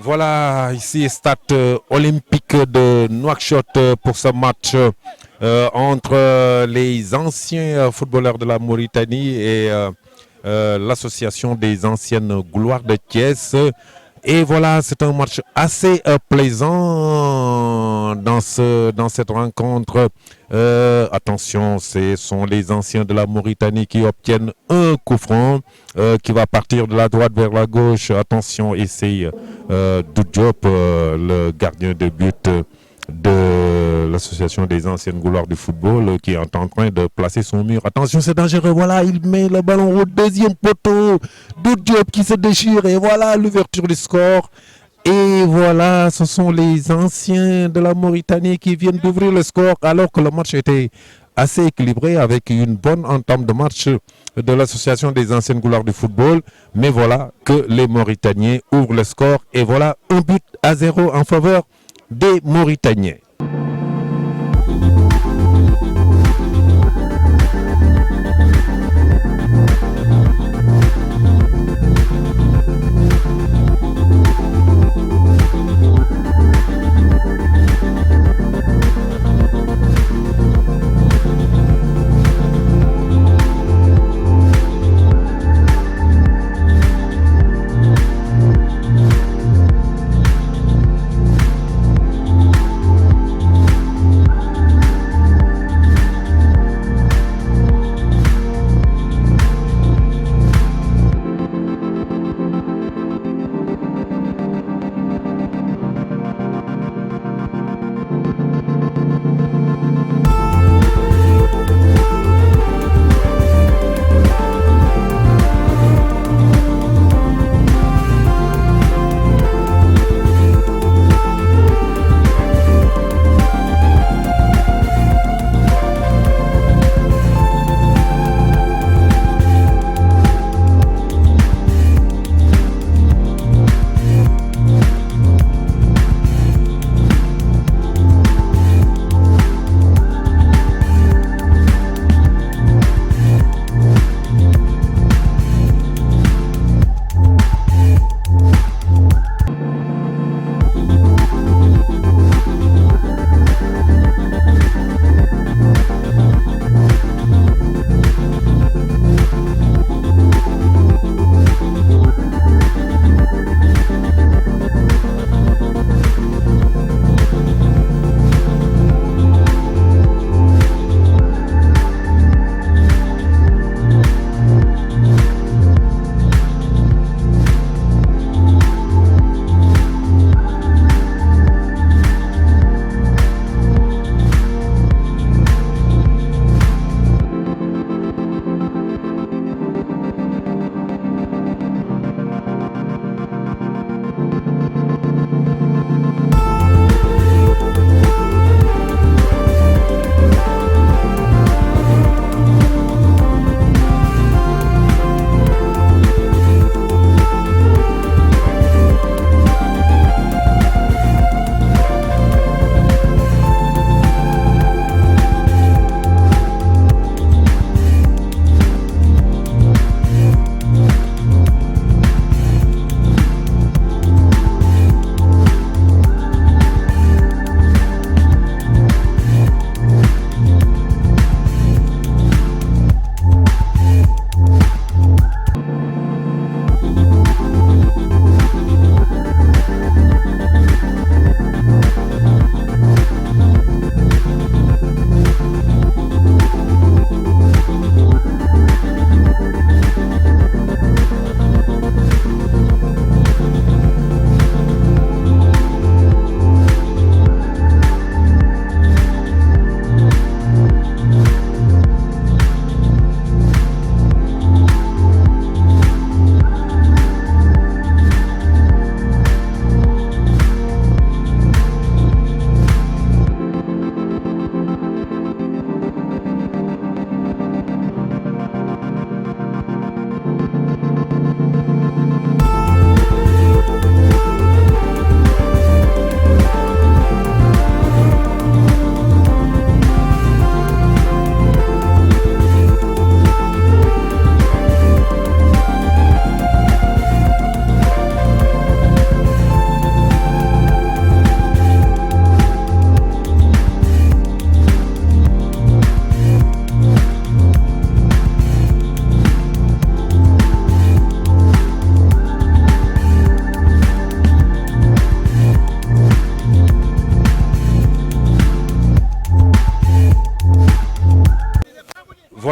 Voilà, ici stade olympique de Nouakchott pour ce match entre les anciens footballeurs de la Mauritanie et l'association des anciennes gloires de Thiès. Et voilà, c'est un match assez plaisant dans cette rencontre. Attention, ce sont les anciens de la Mauritanie qui obtiennent un coup franc qui va partir de la droite vers la gauche. Attention, essaye Doud Diop, le gardien de but de l'association des anciennes gloires du football qui est en train de placer son mur. Attention, c'est dangereux. Voilà, il met le ballon au deuxième poteau. Doud Diop qui se déchire et voilà l'ouverture du score. Et voilà, ce sont les anciens de la Mauritanie qui viennent d'ouvrir le score alors que le match était assez équilibré avec une bonne entame de match de l'association des anciennes gloires du football. Mais voilà que les Mauritaniens ouvrent le score et voilà un but à 0 en faveur des Mauritaniens.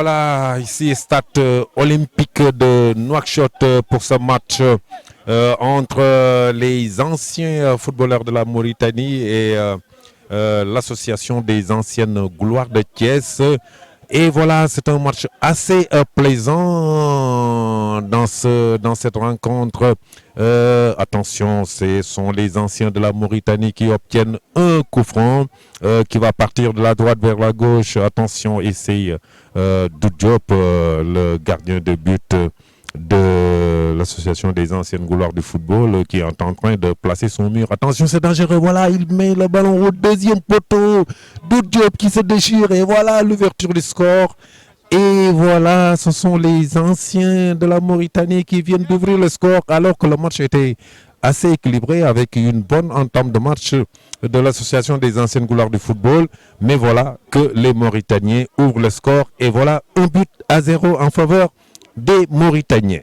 Voilà, ici stade olympique de Nouakchott pour ce match entre les anciens footballeurs de la Mauritanie et l'association des anciennes gloires de Thiès. Et voilà, c'est un match assez plaisant dans cette rencontre. Attention, ce sont les anciens de la Mauritanie qui obtiennent un coup franc qui va partir de la droite vers la gauche. Attention, essaye Doud Diop, le gardien de but de l'association des anciennes gloires du football qui est en train de placer son mur. Attention, c'est dangereux. Voilà, il met le ballon au deuxième poteau. Doud Diop qui se déchire et voilà l'ouverture du score. Et voilà, ce sont les anciens de la Mauritanie qui viennent d'ouvrir le score alors que le match était assez équilibré avec une bonne entame de match de l'association des anciennes gloires du football. Mais voilà que les Mauritaniens ouvrent le score et voilà un but à 0 en faveur des Mauritaniens.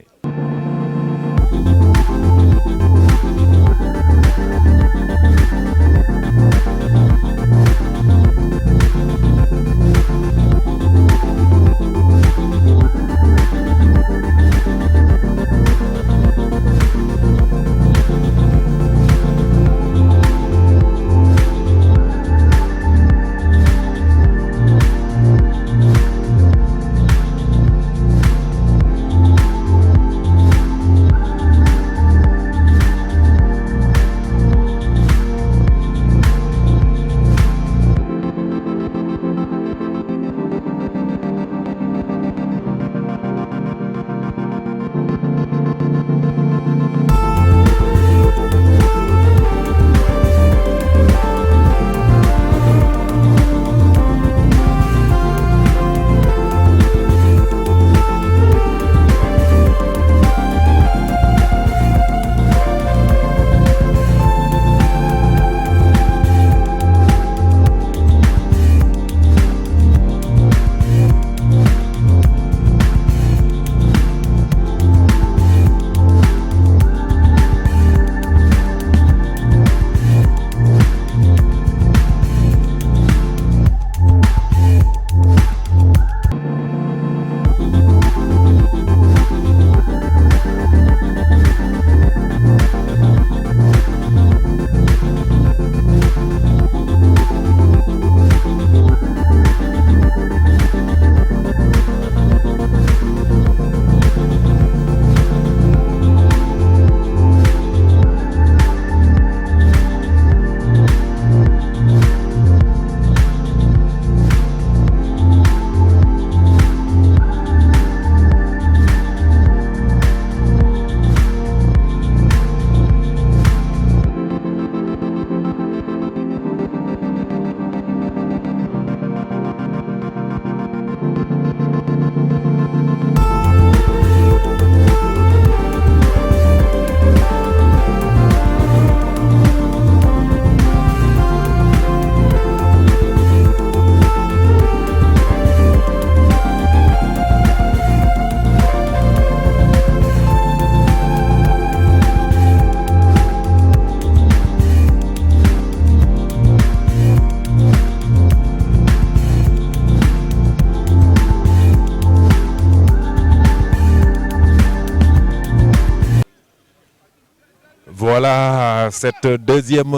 Voilà cette deuxième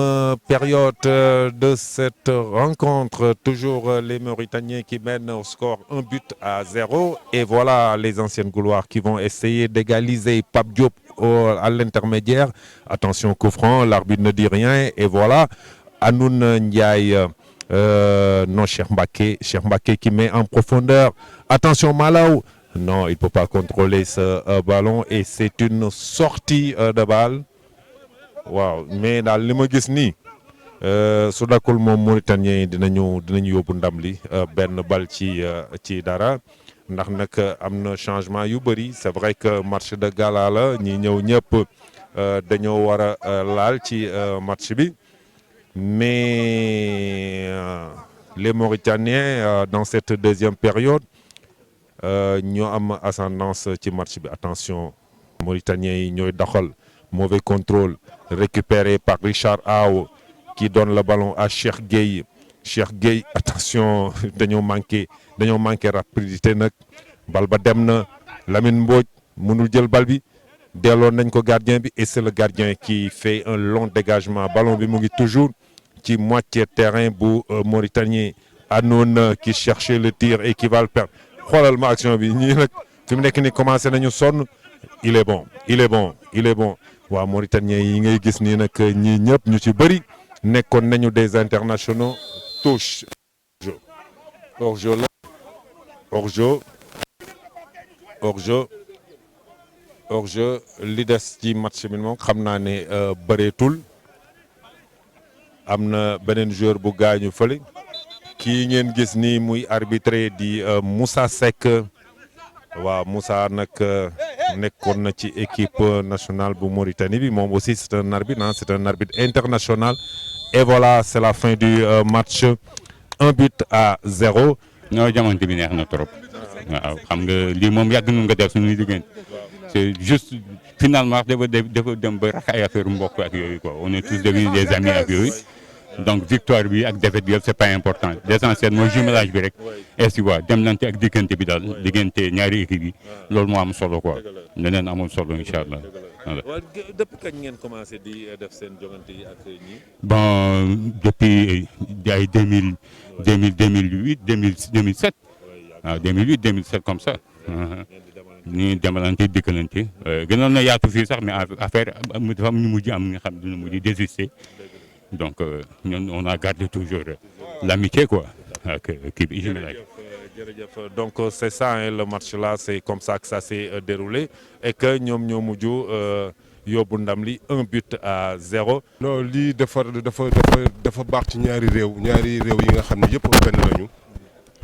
période de cette rencontre. Toujours les Mauritaniens qui mènent au score 1 but à 0. Et voilà les anciennes gloires qui vont essayer d'égaliser Pape Diop à l'intermédiaire. Attention, coup franc, l'arbitre ne dit rien. Et voilà, Anoun Ndiaye, non, Cheikh Mbaké qui met en profondeur. Attention, Malaw. Non, il ne peut pas contrôler ce ballon. Et c'est une sortie de balle. Waaw mais daal li ma gis nii su dakul moom Mauritanien yi dinañu yóbbu ndam li benn bal ci dara ndax nag am na changement yu bëri. C'est vrai que match de gala la ñi ñëw ñëpp dañoo war a laal ci match bi mais les Mauritaniens dans cette deuxième période ñoo am ascendance ci match bi. Attention, Mauritaniens yi ñooy doxal. Mauvais contrôle récupéré par Richard Aw qui donne le ballon à Cheikh Gueye Cheikh Gueye attention dañoo manqué rapidité nag bal ba dem na Lamine Mbodj mënul jël bal bi delloon nañ ko gardien bi et c'est le gardien qui fait un long dégagement ballon bi mu ngi toujours ci moitié terrain bu Mauritanie Hanoun qui cherchait le tir et qui va le perdre xoolal ma action bi ñii nag fi mu nekk ni commencé nañu sonn il est bon waaw Mauritaniens yi ngay gis nii nag ñii ñëpp ñu ci bëri nekkoon nañu des internationaux touche hors-jeu la hors-jeu li des ci match bi moom xam naa ne bëreetul am na beneen joueur bu gaañu fële kii ngeen gis nii muy arbitré di Moussa Seck waaw Moussa nag nekkoon na ci équipe nationale bu Mauritanie bi moom aussi c'est un arbitre international et voilà c'est la fin du match 1-0. non jamono bi neex na trop waaw xam nga lii moom yàgg nu nga def suñuy diggante c'est juste finalement dafa dem ba rax ay affaire mbokk ak yooyu quoi on est tous devenus des amis ak yooyu donc victoire bi ak défaite bi yëpp c'est pas important l'essentiel mooy jumelage bi rek est ce que demlante ak diggante bi daal diggante ñaari équipe yi loolu moo am solo quoi leneen amul solo incha allah. waaw depuis kañ ngeen commencé di def seen joŋante yi ak ñi. bon depuis ay 2007 waaw 2007 comme ça. ñu demalante dikkalante gënoon na yaatu fii sax mais affaire dafa am ñu mujj am nga xam ne mujj désister donc ñun on a gardé toujours l'amitié quoi ak kii bi jumelage. jërëjëf donc c'est ça hein, le match là c'est comme ça que ça s'est déroulé et que ñoom ñoo mujj yóbbu ndam li 1-0. non lii dafa baax ci ñaari réew yi nga xam ne yëpp benn lañu.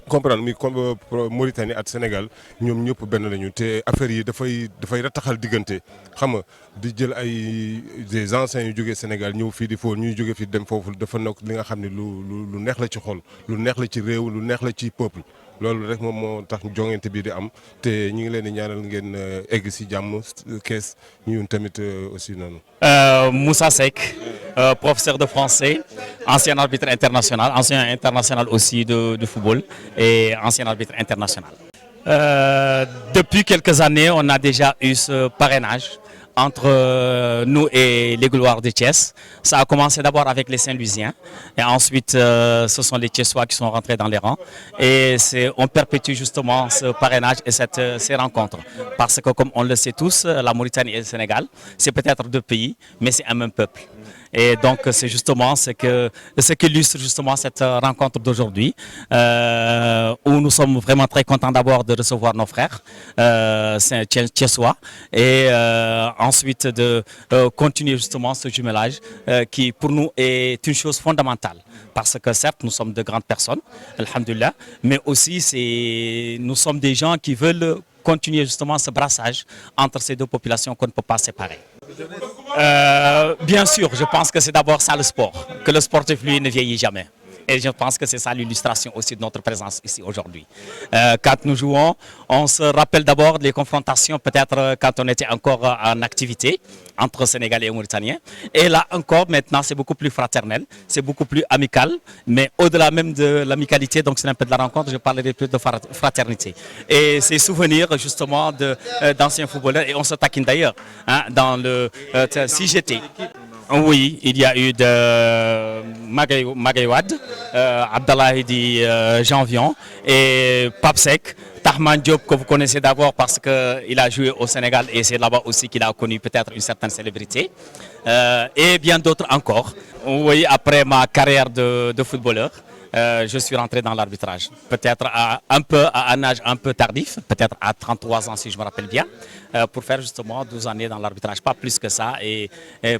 comprendre muy comme Mauritanie ak Sénégal ñoom ñëpp benn lañu te affaire yi dafay rataxal diggante xam nga di jël ay des anciens yu jógee Sénégal ñëw fii di foofu ñuy jógee fii dem foofu dafa nekk li nga xam ne lu neex la ci xol lu neex la ci réew lu neex la ci peuple loolu rek moom moo tax joŋante bi di am te ñu ngi leen di ñaanal ngeen egg si jàmm kees ñun tamit aussi noonu. Moussa Seck, professeur de français, ancien arbitre international, ancien international aussi de football et ancien arbitre international. Depuis quelques années, on a déjà eu ce parrainage entre nous et les Gaulois de Thiès. Ça a commencé d'abord avec les Saint-Louisiens et ensuite ce sont les Thiessois qui sont rentrés dans les rangs et on perpétue justement ce parrainage et ces rencontres parce que comme on le sait tous, la Mauritanie et le Sénégal, c'est peut-être deux pays mais c'est un même peuple. Et donc c'est justement ce qu'illustre justement cette rencontre d'aujourd'hui où nous sommes vraiment très contents d'abord de recevoir nos frères Thiessois et ensuite de continuer justement ce jumelage qui pour nous est une chose fondamentale parce que certes nous sommes de grandes personnes, alhamdoulilah, mais aussi nous sommes des gens qui veulent continuer justement ce brassage entre ces deux populations qu'on ne peut pas séparer. Bien sûr, je pense que c'est d'abord ça le sport, que le sportif lui ne vieillit jamais. Et je pense que c'est ça l'illustration aussi de notre présence ici aujourd'hui. Quand nous jouons, on se rappelle d'abord les confrontations peut-être quand on était encore en activité entre Sénégalais et Mauritaniens. Et là encore, maintenant, c'est beaucoup plus fraternel, c'est beaucoup plus amical. Mais au-delà même de l'amicalité, donc c'est un peu de la rencontre, je parlerai plus de fraternité. Et ces souvenirs justement d'anciens footballeurs, et on se taquine d'ailleurs, hein, dans le CGT. Oui, il y a eu de Magaye Wade, Abdallah Hidi Janvion et Pape Seck, Tahman Diop que vous connaissez d'abord parce qu'il a joué au Sénégal et c'est là-bas aussi qu'il a connu peut-être une certaine célébrité et bien d'autres encore. Oui, après ma carrière de footballeur, je suis rentré dans l'arbitrage. Peut-être à un âge un peu tardif, peut-être à 33 ans si je me rappelle bien, pour faire justement 12 années dans l'arbitrage, pas plus que ça. Et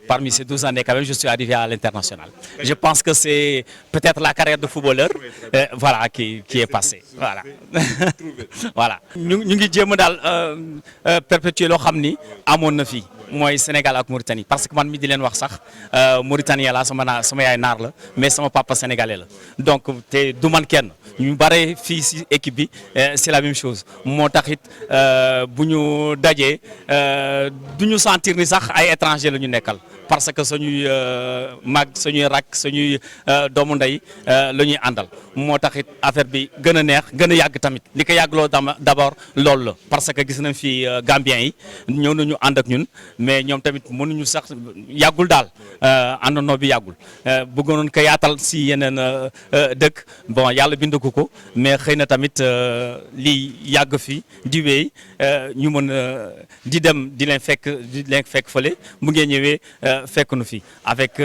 parmi ces 12 années, quand même, je suis arrivé à l'international. Je pense que c'est peut-être la carrière de footballeur voilà, qui est passée. Voilà. Voilà. Nous avons perpétué le Khamni à mon fille. Moi Sénégal ak Mauritanie parce que man mi di leen wax sax Mauritanie la sama yaay naar la mais sama papa sénégalais la donc te du man kenn ñu bare fii si équipe bi c'est la même chose moo tax it bu ñu dajee du ñu sentir ni sax ay étranger la ñu nekkal parce que suñuy mag suñuy rak suñuy doomu ndey la ñuy àndal moo tax it affaire bi gën a neex gën a yàgg tamit li ko yàggloo d'abord loolu la parce que gis nañ fi Gambiens yi ñëw nañu ànd ak ñun mais ñoom tamit mënuñu sax yàggul daal àndandoo bi yàggul bëggoon ko yaatal si yeneen dëkk bon yàlla bind ko mais xëy na tamit lii yàgg fi di wéy ñu mën di dem di leen fekk fële mu ngeen ñëwee fekk nu fi avec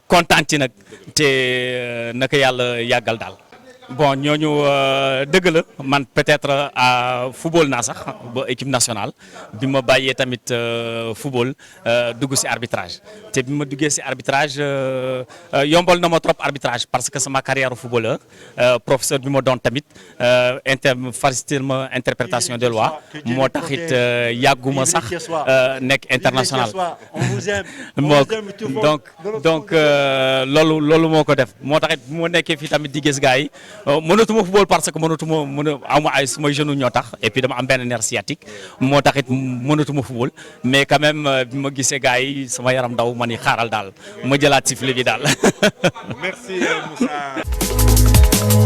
kontaan ci nag te naka yàlla yàggal daal. bon ñooñu dëgg la man peut-être football naa sax ba équipe nationale bi ma bàyyee tamit football dugg ci arbitrage te bi ma duggee ci arbitrage yombal na ma trop arbitrage parce que sama carrière footballeur professeur bi ma doon tamit facilité ma interprétation des lois moo taxit yàgguma sax nekk international donc loolu moo ko def moo taxit bu ma nekkee fii tamit di gis gars yi mënatuma football parce que am ay sumay genoux ñoo tax et puis dama am benn nerf sciatique moo taxit mënatuma football mais quand même bi ma gisee gars yi sama yaram daw ma ni xaaral daal ma jëlaat sifflet bi daal. Merci Moussa.